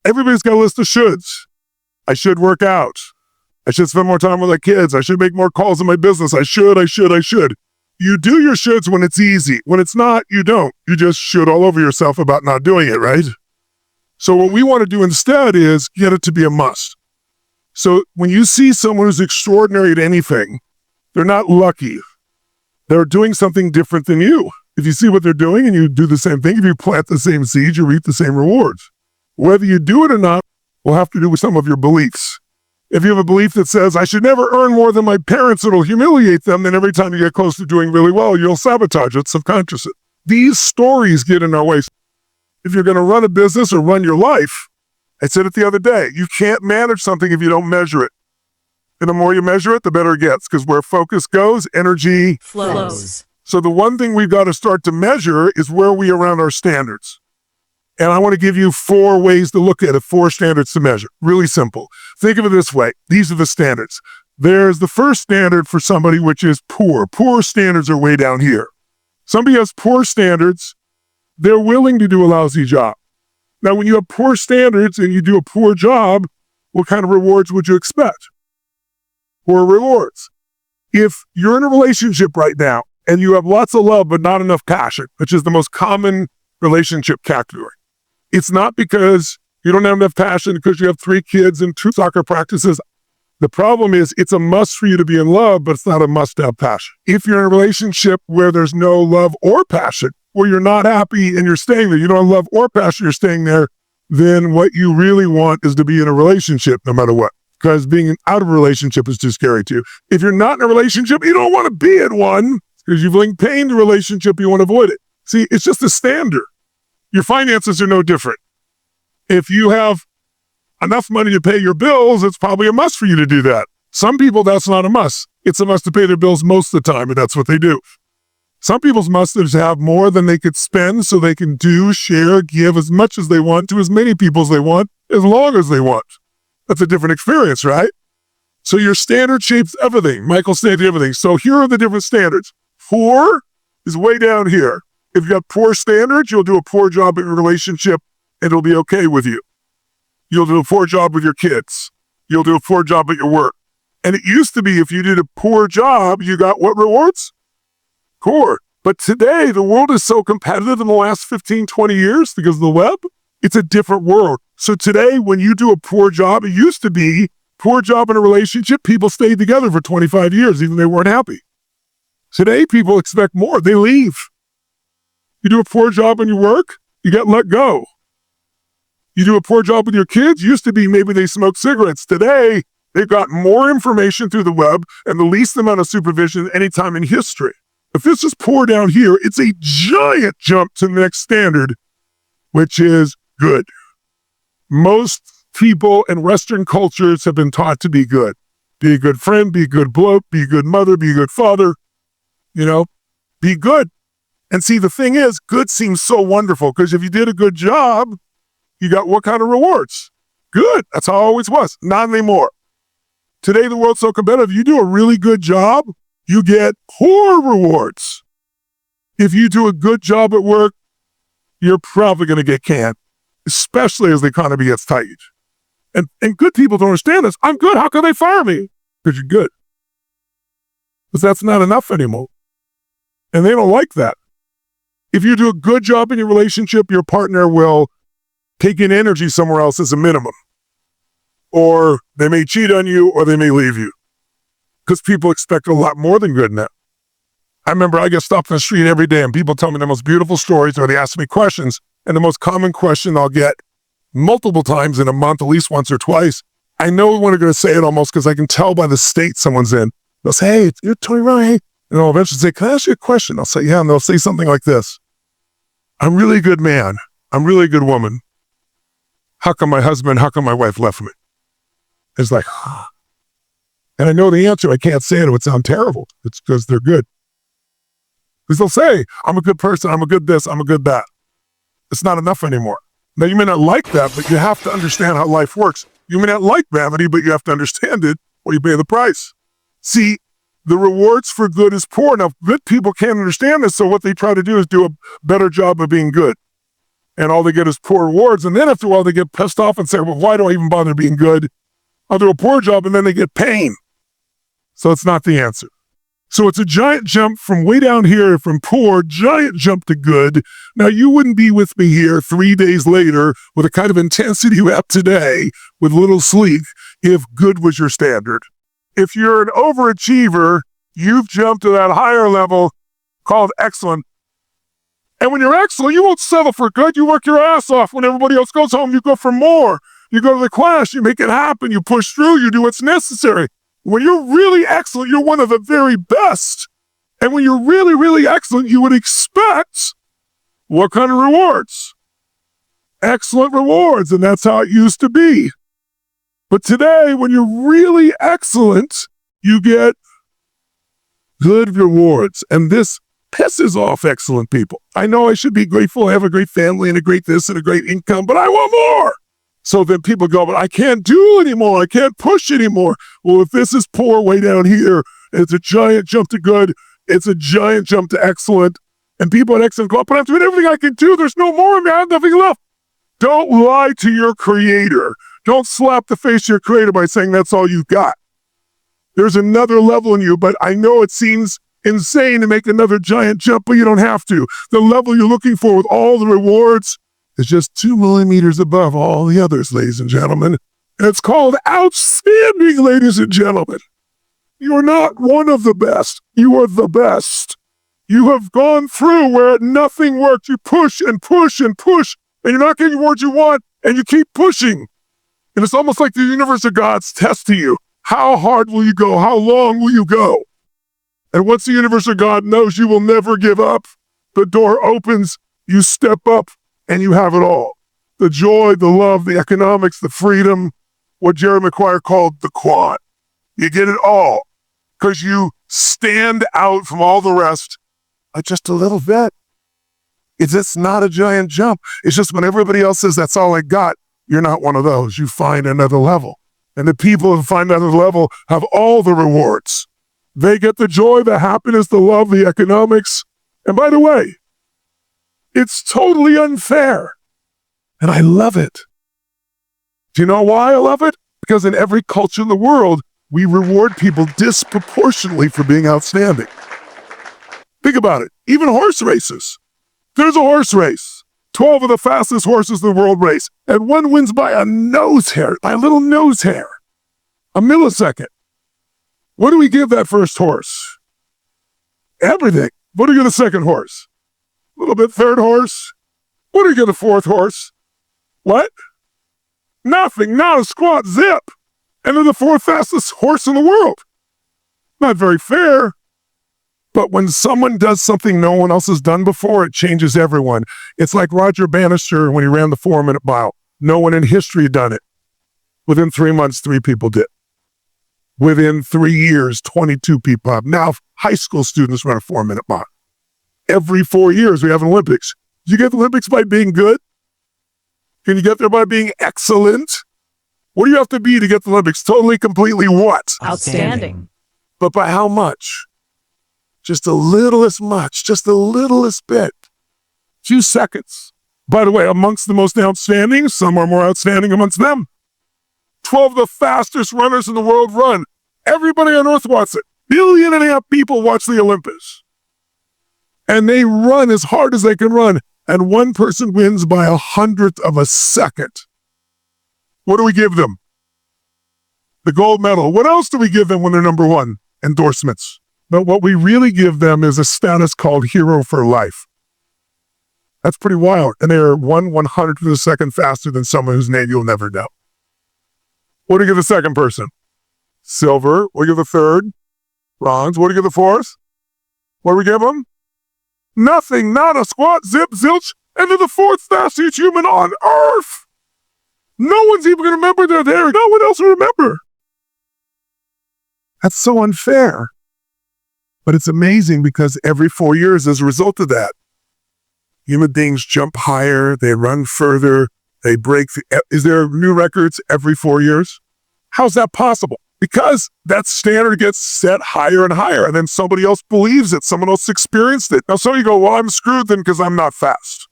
Everybody's got a list of shoulds. I should work out. I should spend more time with my kids. I should make more calls in my business. I should. You do your shoulds when it's easy. When it's not, you don't. You just should all over yourself about not doing it, right? So what we want to do instead is get it to be a must. So when you see someone who's extraordinary at anything, they're not lucky. They're doing something different than you. If you see what they're doing and you do the same thing, if you plant the same seeds, you reap the same rewards. Whether you do it or not will have to do with some of your beliefs. If you have a belief that says, I should never earn more than my parents, it'll humiliate them, then every time you get close to doing really well, you'll sabotage it subconsciously. These stories get in our way. If you're going to run a business or run your life, I said it the other day, you can't manage something if you don't measure it. And the more you measure it, the better it gets, because where focus goes, energy flows. So the one thing we've got to start to measure is where we are around our standards. And I want to give you 4 ways to look at it, 4 standards to measure. Really simple. Think of it this way. These are the standards. There's the first standard for somebody, which is poor. Poor standards are way down here. Somebody has poor standards. They're willing to do a lousy job. Now, when you have poor standards and you do a poor job, what kind of rewards would you expect? Poor rewards. If you're in a relationship right now and you have lots of love but not enough passion, which is the most common relationship category, it's not because you don't have enough passion because you have 3 kids and 2 soccer practices. The problem is it's a must for you to be in love, but it's not a must to have passion. If you're in a relationship where there's no love or passion, where you're not happy and you're staying there, you don't have love or passion, you're staying there, then what you really want is to be in a relationship no matter what, because being out of a relationship is too scary to you. If you're not in a relationship, you don't want to be in one because you've linked pain to a relationship, you want to avoid it. See, it's just a standard. Your finances are no different. If you have enough money to pay your bills, it's probably a must for you to do that. Some people, that's not a must. It's a must to pay their bills most of the time, and that's what they do. Some people's must is to have more than they could spend so they can do, share, give as much as they want to as many people as they want, as long as they want. That's a different experience, right? So your standard shapes everything. Michael stated everything. So here are the different standards. Poor is way down here. If you have poor standards, you'll do a poor job in your relationship and it'll be okay with you. You'll do a poor job with your kids. You'll do a poor job at your work. And it used to be if you did a poor job, you got what rewards? Poor. But today, the world is so competitive in the last 15, 20 years because of the web. It's a different world. So today, when you do a poor job, it used to be poor job in a relationship, people stayed together for 25 years, even if they weren't happy. Today, people expect more. They leave. You do a poor job in your work, you get let go. You do a poor job with your kids, used to be maybe they smoke cigarettes. Today, they've got more information through the web and the least amount of supervision at any time in history. If this is poor down here, it's a giant jump to the next standard, which is good. Most people in Western cultures have been taught to be good. Be a good friend, be a good bloke, be a good mother, be a good father, be good. And see, the thing is, good seems so wonderful because if you did a good job, you got what kind of rewards? Good. That's how it always was. Not anymore. Today, the world's so competitive. You do a really good job, you get poor rewards. If you do a good job at work, you're probably going to get canned, especially as the economy gets tight. And good people don't understand this. I'm good. How can they fire me? Because you're good. But that's not enough anymore. And they don't like that. If you do a good job in your relationship, your partner will take in energy somewhere else as a minimum. Or they may cheat on you or they may leave you. Because people expect a lot more than good now. I remember I get stopped on the street every day and people tell me the most beautiful stories or they ask me questions. And the most common question I'll get multiple times in a month, at least once or twice, I know when they're going to say it almost because I can tell by the state someone's in. They'll say, hey, you're Tony Ryan. And I'll eventually say, can I ask you a question? I'll say, yeah. And they'll say something like this. I'm really a good man. I'm really a good woman. How come my wife left me? It's like, and I know the answer. I can't say it. It would sound terrible. It's because they're good. Because they'll say, I'm a good person. I'm a good this. I'm a good that. It's not enough anymore. Now, you may not like that, but you have to understand how life works. You may not like vanity, but you have to understand it or you pay the price. See, the rewards for good is poor. Now, good people can't understand this, so what they try to do is do a better job of being good. and all they get is poor rewards. And then after a while, they get pissed off and say, well, why do I even bother being good? I'll do a poor job, and then they get pain. So it's not the answer. So it's a giant jump from way down here, from poor, giant jump to good. Now, you wouldn't be with me here 3 days later with the kind of intensity you have today with little sleep if good was your standard. If you're an overachiever, you've jumped to that higher level called excellent. And when you're excellent, you won't settle for good. You work your ass off. When everybody else goes home, you go for more. You go to the class, you make it happen, you push through, you do what's necessary. When you're really excellent, you're one of the very best. And when you're really, really excellent, you would expect what kind of rewards? Excellent rewards, and that's how it used to be. But today, when you're really excellent, you get good rewards. And this pisses off excellent people. I know I should be grateful, I have a great family and a great this and a great income, but I want more. So then people go, but I can't do anymore. I can't push anymore. Well, if this is poor way down here, it's a giant jump to good. It's a giant jump to excellent. And people at excellent go, but I'm doing everything I can do. There's no more, man. I have nothing left. Don't lie to your creator. Don't slap the face of your creator by saying that's all you've got. There's another level in you, but I know it seems insane to make another giant jump, but you don't have to. The level you're looking for with all the rewards is just 2 millimeters above all the others, ladies and gentlemen. And it's called outstanding, ladies and gentlemen. You're not one of the best. You are the best. You have gone through where nothing worked. You push and push and push, and you're not getting what you want, and you keep pushing. And it's almost like the universe of God's testing you. How hard will you go? How long will you go? And once the universe of God knows you will never give up, the door opens, you step up, and you have it all. The joy, the love, the economics, the freedom, what Jerry Maguire called the quad. You get it all because you stand out from all the rest just a little bit. It's just not a giant jump. It's just when everybody else says that's all I got, you're not one of those. You find another level. And the people who find another level have all the rewards. They get the joy, the happiness, the love, the economics. And by the way, it's totally unfair. And I love it. Do you know why I love it? Because in every culture in the world, we reward people disproportionately for being outstanding. Think about it. Even horse races. There's a horse race. 12 of the fastest horses in the world race. And one wins by a nose hair, by a little nose hair. A millisecond. What do we give that first horse? Everything. What do we give the second horse? A little bit third horse. What do you give the fourth horse? What? Nothing, not a squat, zip. And they're the fourth fastest horse in the world. Not very fair. But when someone does something no one else has done before, it changes everyone. It's like Roger Bannister when he ran the 4-minute mile. No one in history had done it. Within 3 months, 3 people did. Within 3 years, 22 people have. Now, high school students run a 4-minute mile. Every 4 years, we have an Olympics. You get the Olympics by being good? Can you get there by being excellent? What do you have to be to get the Olympics? Totally, completely what? Outstanding. But by how much? Just the littlest much, just the littlest bit. Few seconds. By the way, amongst the most outstanding, some are more outstanding amongst them. 12 of the fastest runners in the world run. Everybody on earth wants it. 1.5 billion people watch the Olympics. And they run as hard as they can run. And one person wins by 100th of a second. What do we give them? The gold medal. What else do we give them when they're number one? Endorsements. But what we really give them is a status called hero for life. That's pretty wild. And they're 1/100th of a second faster than someone whose name you'll never know. What do you give the second person? Silver. What do you give the third? Bronze. What do you give the fourth? What do we give them? Nothing, not a squat, zip, zilch, and they're the fourth fastest human on earth. No one's even going to remember they're there. No one else will remember. That's so unfair. But it's amazing because every 4 years, as a result of that, human beings jump higher, they run further, they break. Is there new records every 4 years? How's that possible? Because that standard gets set higher and higher, and then somebody else believes it. Someone else experienced it. Now, some of you go, well, I'm screwed then because I'm not fast.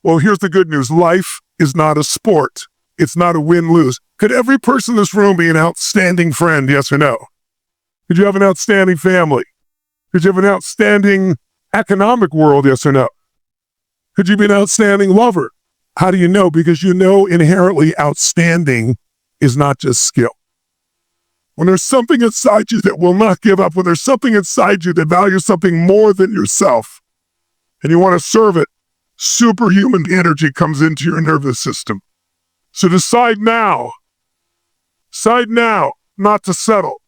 Well, here's the good news. Life is not a sport. It's not a win-lose. Could every person in this room be an outstanding friend, yes or no? Could you have an outstanding family? Could you have an outstanding economic world, yes or no? Could you be an outstanding lover? How do you know? Because you know inherently outstanding is not just skill. When there's something inside you that will not give up, when there's something inside you that values something more than yourself, and you want to serve it, superhuman energy comes into your nervous system. So decide now not to settle.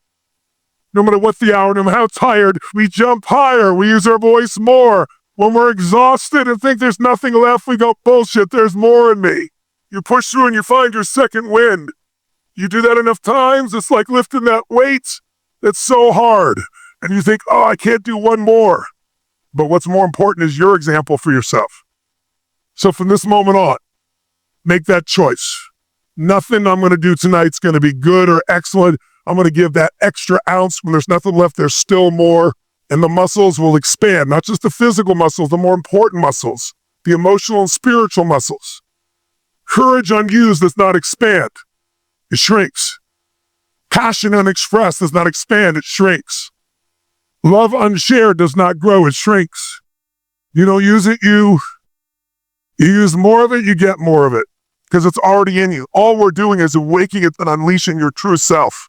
No matter what the hour, no matter how tired, we jump higher, we use our voice more. When we're exhausted and think there's nothing left, we go, bullshit, there's more in me. You push through and you find your second wind. You do that enough times, it's like lifting that weight that's so hard. And you think, oh, I can't do one more. But what's more important is your example for yourself. So from this moment on, make that choice. Nothing I'm going to do tonight's going to be good or excellent. I'm going to give that extra ounce. When there's nothing left, there's still more. And the muscles will expand, not just the physical muscles, the more important muscles, the emotional and spiritual muscles. Courage unused does not expand. It shrinks. Passion unexpressed does not expand. It shrinks. Love unshared does not grow. It shrinks. You don't use it, you use more of it, you get more of it. Because it's already in you. All we're doing is awakening it and unleashing your true self.